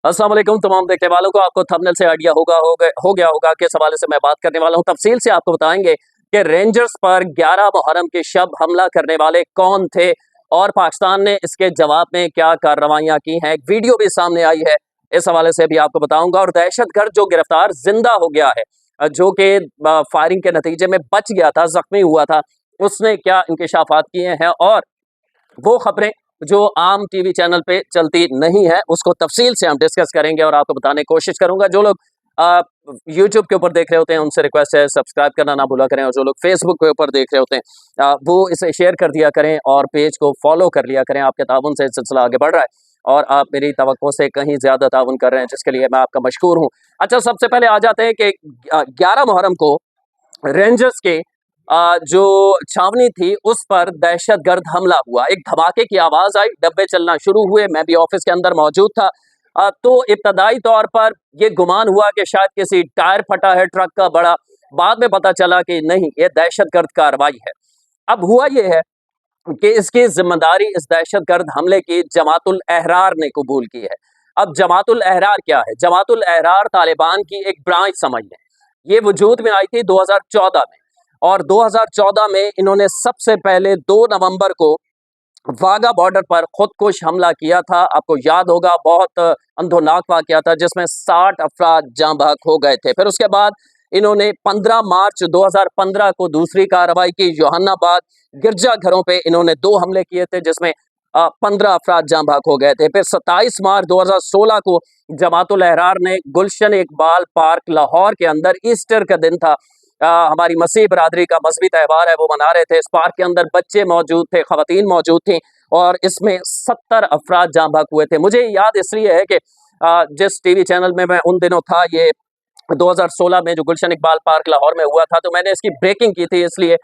अस्सलाम वालेकुम तमाम देखने वालों को। आपको थंबनेल से आइडिया हो गया होगा किस हवाले से मैं बात करने वाला हूं। तफसील से आपको बताएंगे कि रेंजर्स पर 11 मुहर्रम के शब हमला करने वाले कौन थे और पाकिस्तान ने इसके जवाब में क्या कार्रवाइयां की हैं। एक वीडियो भी सामने आई है, इस हवाले से भी आपको बताऊंगा। और दहशतगर्द जो गिरफ्तार जिंदा हो गया है, जो कि फायरिंग के नतीजे में बच गया था, जख्मी हुआ था, उसने क्या इंकशाफात किए हैं और वो खबरें जो आम टीवी चैनल पे चलती नहीं है उसको तफसील से हम डिस्कस करेंगे और आपको बताने की कोशिश करूंगा। जो लोग यूट्यूब के ऊपर देख रहे होते हैं उनसे रिक्वेस्ट है सब्सक्राइब करना ना भूला करें, और जो लोग फेसबुक के ऊपर देख रहे होते हैं वो इसे शेयर कर दिया करें और पेज को फॉलो कर लिया करें। आपके ताउन से सिलसिला आगे बढ़ रहा है और आप मेरी तवक्को से कहीं ज्यादा ताउन कर रहे हैं, जिसके लिए मैं आपका मशकूर हूँ। अच्छा, सबसे पहले आ जाते हैं कि 11 मुहर्रम को रेंजर्स के जो छावनी थी उस पर दहशतगर्द हमला हुआ। एक धमाके की आवाज आई, डब्बे चलना शुरू हुए, मैं भी ऑफिस के अंदर मौजूद था। तो इब्तदाई तौर पर यह गुमान हुआ कि शायद किसी टायर फटा है ट्रक का बड़ा, बाद में पता चला कि नहीं, ये दहशतगर्द कार्रवाई है। अब हुआ यह है कि इसकी जिम्मेदारी इस दहशतगर्द हमले की जमातुल अहरार ने कबूल की है। अब जमातुल अहरार क्या है? जमातुल अहरार तालिबान की एक ब्रांच समझ लें। ये वजूद में आई थी 2014 में, और 2014 में इन्होंने सबसे पहले 2 नवंबर को वाघा बॉर्डर पर खुदकुश हमला किया था। आपको याद होगा, बहुत अंधोनाक वाकया था जिसमें 60 अफराद जाँ बहक हो गए थे। फिर उसके बाद इन्होंने 15 मार्च 2015 को दूसरी कार्रवाई की। जोहानाबाद गिरजा घरों पे इन्होंने 2 हमले किए थे जिसमें 15 अफराद जाँ बहक हो गए थे। फिर 27 मार्च 2016 को जमातुल अहरार ने गुलशन इकबाल पार्क लाहौर के अंदर, ईस्टर का दिन था, हमारी मसीह बरादरी का मजहबी त्यौहार है, वो मना रहे थे। इस पार्क के अंदर बच्चे मौजूद थे, खवातीन मौजूद थी, और इसमें 70 अफराद जाँ बहक हुए थे। मुझे याद इसलिए है कि जिस टीवी चैनल में मैं उन दिनों था, ये 2016 में जो गुलशन इकबाल पार्क लाहौर में हुआ था, तो मैंने इसकी ब्रेकिंग की थी, इसलिए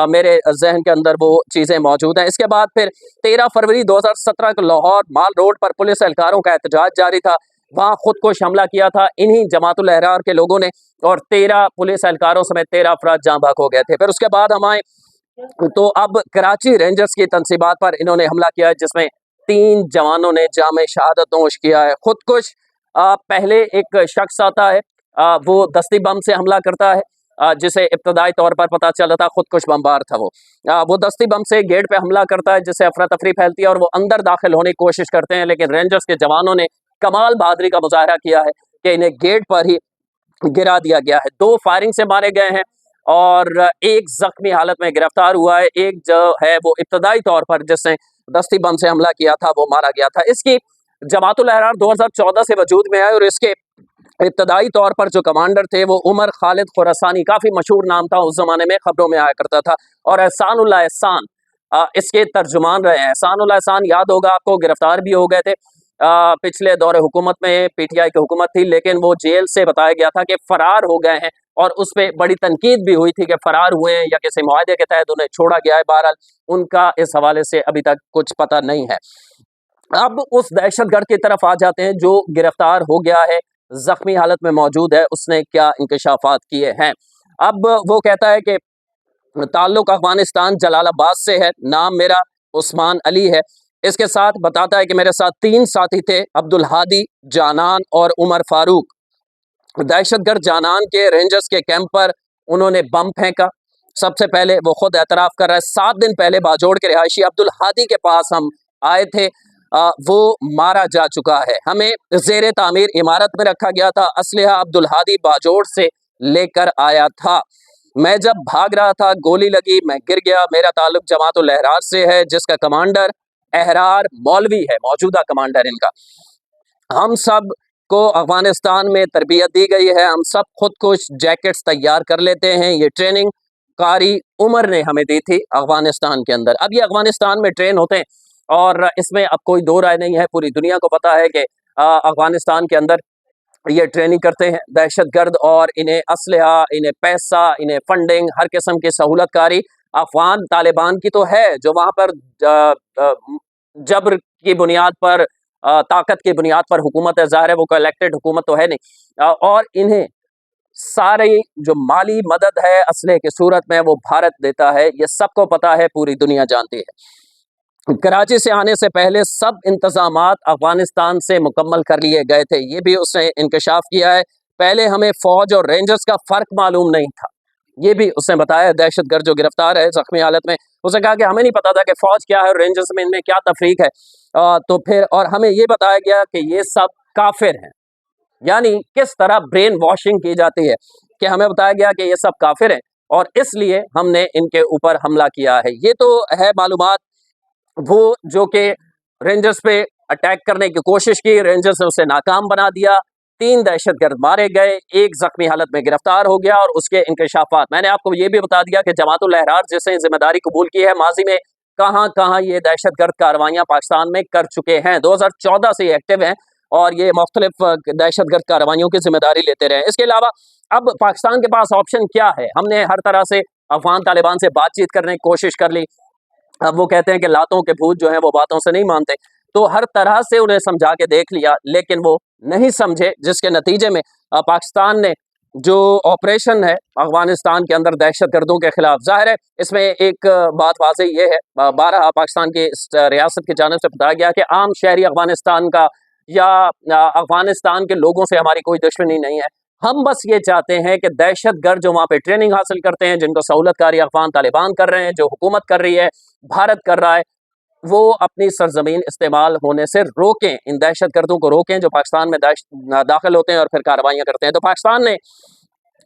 मेरे जहन के अंदर वो चीज़ें मौजूद हैं। इसके बाद फिर 13 फरवरी 2017 को लाहौर माल रोड पर पुलिस एहलकारों का एहतजाज जारी था, वहाँ खुदकुश हमला किया था इन्हीं जमातुल अहरार के लोगों ने, और 13 पुलिस एहलकारों समेत 13 अफराद जाँ बहक हो गए थे। फिर उसके बाद हम आए तो अब कराची रेंजर्स की तनसीबात पर इन्होंने हमला किया है, जिसमें 3 जवानों ने जाम शहादत नोश किया है। खुदकुश पहले एक शख्स आता है, वो दस्ती बम से हमला करता है, जिसे इब्तदाई तौर पर पता चला था खुदकुश बमबार था। वो दस्ती बम से गेट पे हमला करता है, जिससे अफरा तफरी फैलती है और वो अंदर दाखिल होने की कोशिश करते हैं, लेकिन रेंजर्स के जवानों ने कमाल बहादुरी का मुजाहरा किया है कि इन्हें गेट पर ही गिरा दिया गया है। 2 फायरिंग से मारे गए हैं और एक जख्मी हालत में गिरफ्तार हुआ है। एक जो है वो इब्तदाई तौर पर जिसने दस्ती बम से हमला किया था वो मारा गया था। इसकी जमातुल अहरार 2014 से वजूद में आए और इसके इब्तदाई तौर पर जो कमांडर थे वो उमर खालिद खुरासानी, काफी मशहूर नाम था उस जमाने में, खबरों में आया करता था, और एहसानुल्लाह एहसान इसके तर्जुमान रहे हैं। एहसानुल्लाह एहसान याद होगा आपको, गिरफ्तार भी हो गए थे पिछले दौरे हुकूमत में, पीटीआई की हुकूमत थी, लेकिन वो जेल से बताया गया था कि फरार हो गए हैं, और उस पर बड़ी तनकीद भी हुई थी कि फरार हुए हैं या किसी मुआहदे के तहत उन्हें छोड़ा गया है। बहरहाल उनका इस हवाले से अभी तक कुछ पता नहीं है। अब उस दहशतगर्द की तरफ आ जाते हैं जो गिरफ्तार हो गया है, जख्मी हालत में मौजूद है, उसने क्या इंकशाफात किए हैं। अब वो कहता है कि ताल्लुक अफगानिस्तान जलालाबाद से है, नाम मेरा उस्मान अली है। इसके साथ बताता है कि मेरे साथ 3 साथी थे, अब्दुल हादी, जानान और उमर फारूक। दहशतगर्द जानान के रेंजर्स के कैंप पर उन्होंने बम फेंका। सबसे पहले वो खुद एतराफ़ कर रहा है, 7 दिन पहले बाजोड़ के रिहायशी अब्दुल हादी के पास हम आए थे, वो मारा जा चुका है, हमें ज़ेरे तामीर इमारत में रखा गया था, असलहा अब्दुल हादी बाजोड़ से लेकर आया था। मैं जब भाग रहा था गोली लगी, मैं गिर गया। मेरा ताल्लुक जमातुल अहरार से है, जिसका कमांडर अहरार मौलवी है, मौजूदा कमांडर इनका। हम सब को अफगानिस्तान में तरबियत दी गई है, हम सब खुद कुछ जैकेट्स तैयार कर लेते हैं, ये ट्रेनिंग कारी उमर ने हमें दी थी अफगानिस्तान के अंदर। अब ये अफगानिस्तान में ट्रेन होते हैं और इसमें अब कोई दो राय नहीं है, पूरी दुनिया को पता है कि अफगानिस्तान के अंदर ये ट्रेनिंग करते हैं दहशतगर्द, और इन्हें असलहा, इन्हें पैसा, इन्हें फंडिंग, हर किस्म की सहूलतकारी अफगान तालिबान की तो है, जो वहाँ पर जबर की बुनियाद पर, ताकत की बुनियाद पर हुकूमत है, ज़ाहिर है वो इलेक्टेड हुकूमत तो है नहीं, और इन्हें सारी जो माली मदद है असले की सूरत में वो भारत देता है, ये सबको पता है, पूरी दुनिया जानती है। कराची से आने से पहले सब इंतजामात अफगानिस्तान से मुकम्मल कर लिए गए थे। ये भी उसने इंकशाफ किया है। पहले हमें फौज और रेंजर्स का फर्क मालूम नहीं था, ये भी उसने बताया। दहशतगर्द जो गिरफ्तार है जख्मी हालत में, उसने कहा कि हमें नहीं पता था कि फौज क्या है और रेंजर्स में इनमें क्या तफरीक है। तो फिर और हमें ये बताया गया कि ये सब काफिर हैं, यानी किस तरह ब्रेन वॉशिंग की जाती है कि हमें बताया गया कि ये सब काफिर हैं और इसलिए हमने इनके ऊपर हमला किया है। ये तो है मालूमात वो जो कि रेंजर्स पे अटैक करने की कोशिश की, रेंजर्स ने उसे नाकाम बना दिया, 3 दहशतगर्द मारे गए, 1 जख्मी हालत में गिरफ्तार हो गया और उसके इंकशाफात। मैंने आपको ये भी बता दिया कि जमातुल अहरार जिसने जिम्मेदारी कबूल की है माजी में कहाँ-कहाँ ये दहशतगर्द कार्रवाइयाँ पाकिस्तान में कर चुके हैं। 2014 से ये एक्टिव हैं और ये मुख्तलिफ दहशतगर्द कार्रवाइयों की जिम्मेदारी लेते रहे। इसके अलावा अब पाकिस्तान के पास ऑप्शन क्या है? हमने हर तरह से अफगान तालिबान से बातचीत करने की कोशिश कर ली। अब वो कहते हैं कि लातों के भूत जो हैं वो बातों से नहीं मानते, तो हर तरह से उन्हें समझा के देख लिया, लेकिन वो नहीं समझे, जिसके नतीजे में पाकिस्तान ने जो ऑपरेशन है अफगानिस्तान के अंदर दहशतगर्दों के खिलाफ, जाहिर है इसमें एक बात वाज़ेह ये है, बारहा पाकिस्तान की रियासत की जानिब से बताया गया कि आम शहरी अफगानिस्तान का या अफगानिस्तान के लोगों से हमारी कोई दुश्मनी नहीं है। हम बस ये चाहते हैं कि दहशतगर्द जो वहाँ पे ट्रेनिंग हासिल करते हैं, जिनको सहूलतकारी अफगान तालिबान कर रहे हैं, जो हुकूमत कर रही है, भारत कर रहा है, वो अपनी सरजमीन इस्तेमाल होने से रोकें, इन दहशतगर्दों को रोकें जो पाकिस्तान में दाखिल होते हैं और फिर कार्रवाइयाँ करते हैं। तो पाकिस्तान ने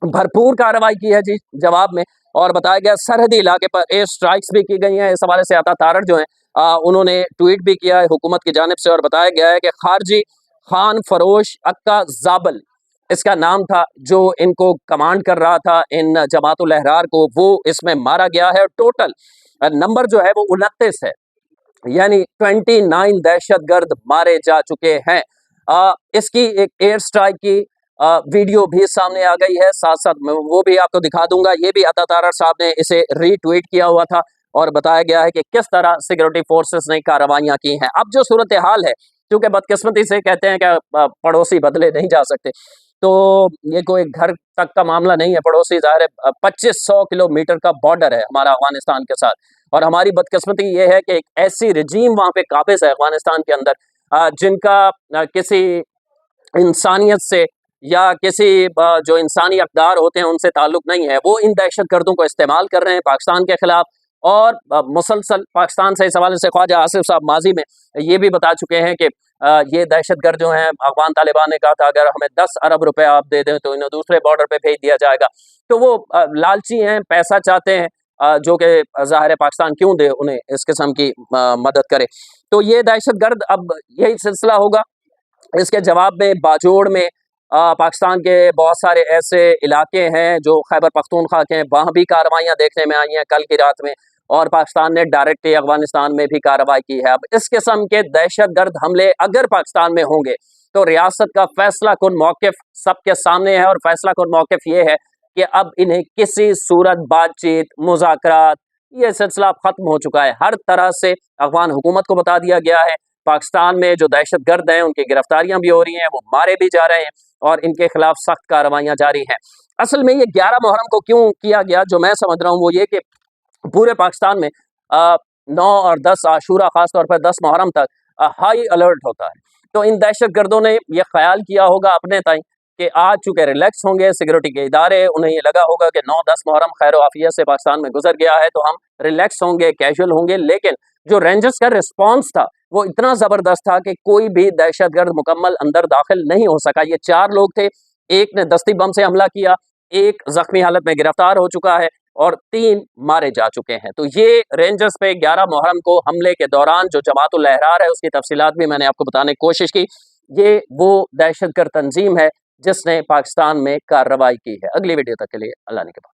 भरपूर कार्रवाई की है जी जवाब में, और बताया गया सरहदी इलाके पर एयर स्ट्राइक्स भी की गई हैं। इस हवाले से अता तारड़ जो हैं उन्होंने ट्वीट भी किया है हुकूमत की जानिब से, और बताया गया है कि खारजी खान फरोश अक्का जाबल इसका नाम था, जो इनको कमांड कर रहा था इन जमातुल अहरार को, वो इसमें मारा गया है। टोटल नंबर जो है वो 29 है, यानी 29 दहशतगर्द मारे जा चुके हैं। इसकी एक एयर स्ट्राइक की वीडियो भी सामने आ गई है, साथ साथ मैं वो भी आपको दिखा दूंगा। ये भी अता तारड़ साहब ने इसे रीट्वीट किया हुआ था और बताया गया है कि किस तरह सिक्योरिटी फोर्सेस ने कार्रवाइयां की हैं। अब जो सूरत हाल है, क्योंकि बदकिस्मती से कहते हैं कि पड़ोसी बदले नहीं जा सकते, तो ये कोई घर तक का मामला नहीं है। पड़ोसी ज़ाहिर है 2500 किलोमीटर का बॉर्डर है हमारा अफगानिस्तान के साथ, और हमारी बदकिस्मती ये है कि एक ऐसी रजीम वहाँ पे काबिज है अफगानिस्तान के अंदर जिनका किसी इंसानियत से या किसी जो इंसानी अक़दार होते हैं उनसे ताल्लुक़ नहीं है। वो इन दहशतगर्दों को इस्तेमाल कर रहे हैं पाकिस्तान के ख़िलाफ़, और मुसलसल पाकिस्तान से इस हवाले से ख्वाजा आसिफ साहब माजी में ये भी बता चुके हैं कि ये दहशतगर्द जो हैं, अफगान तालिबान ने कहा था अगर हमें 10 अरब रुपए आप दे दें तो इन्हें दूसरे बॉर्डर पे भेज दिया जाएगा। तो वो लालची हैं, पैसा चाहते हैं, जो कि ज़ाहिर है पाकिस्तान क्यों दे उन्हें इस किस्म की मदद करे। तो ये दहशतगर्द अब यही सिलसिला होगा। इसके जवाब में बाजोड़ में पाकिस्तान के बहुत सारे ऐसे इलाके हैं जो खैबर पख्तूनख्वा के हैं, वहाँ भी कार्रवाइयाँ देखने में आई हैं कल की रात में, और पाकिस्तान ने डायरेक्टली अफगानिस्तान में भी कार्रवाई की है। अब इस किस्म के दहशतगर्द हमले अगर पाकिस्तान में होंगे तो रियासत का फैसला कुन मौक़िफ़ सबके सामने है, और फैसला कुन मौक़िफ़ ये है कि अब इन्हें किसी सूरत बातचीत, मुज़ाकरात, ये सिलसिला ख़त्म हो चुका है। हर तरह से अफ़गान हुकूमत को बता दिया गया है पाकिस्तान में जो दहशतगर्द हैं उनकी गिरफ्तारियां भी हो रही हैं, वो मारे भी जा रहे हैं और इनके खिलाफ सख्त कार्रवाइयां जारी हैं। असल में ये 11 मुहर्रम को क्यों किया गया, जो मैं समझ रहा हूँ वो ये कि पूरे पाकिस्तान में 9 और 10 आशूरा, खासतौर पर 10 मुहर्रम तक हाई अलर्ट होता है। तो इन दहशतगर्दों ने यह ख्याल किया होगा अपने ताई कि आज चूँकि रिलैक्स होंगे सिक्योरिटी के इदारे, उन्हें ये लगा होगा कि 9-10 मुहर्रम खैर आफियत से पाकिस्तान में गुजर गया है, तो हम रिलैक्स होंगे, कैजुअल होंगे। लेकिन जो रेंजर्स का रिस्पॉन्स था वो इतना ज़बरदस्त था कि कोई भी दहशतगर्द मुकम्मल अंदर दाखिल नहीं हो सका। ये 4 लोग थे, एक ने दस्ती बम से हमला किया, एक ज़ख्मी हालत में गिरफ्तार हो चुका है और 3 मारे जा चुके हैं। तो ये रेंजर्स पे 11 मुहर्रम को हमले के दौरान जो जमातुल अहरार है उसकी तफसीलात भी मैंने आपको बताने की कोशिश की। ये वो दहशतगर्द तंजीम है जिसने पाकिस्तान में कार्रवाई की है। अगली वीडियो तक के लिए अल्लाह ने के बाद।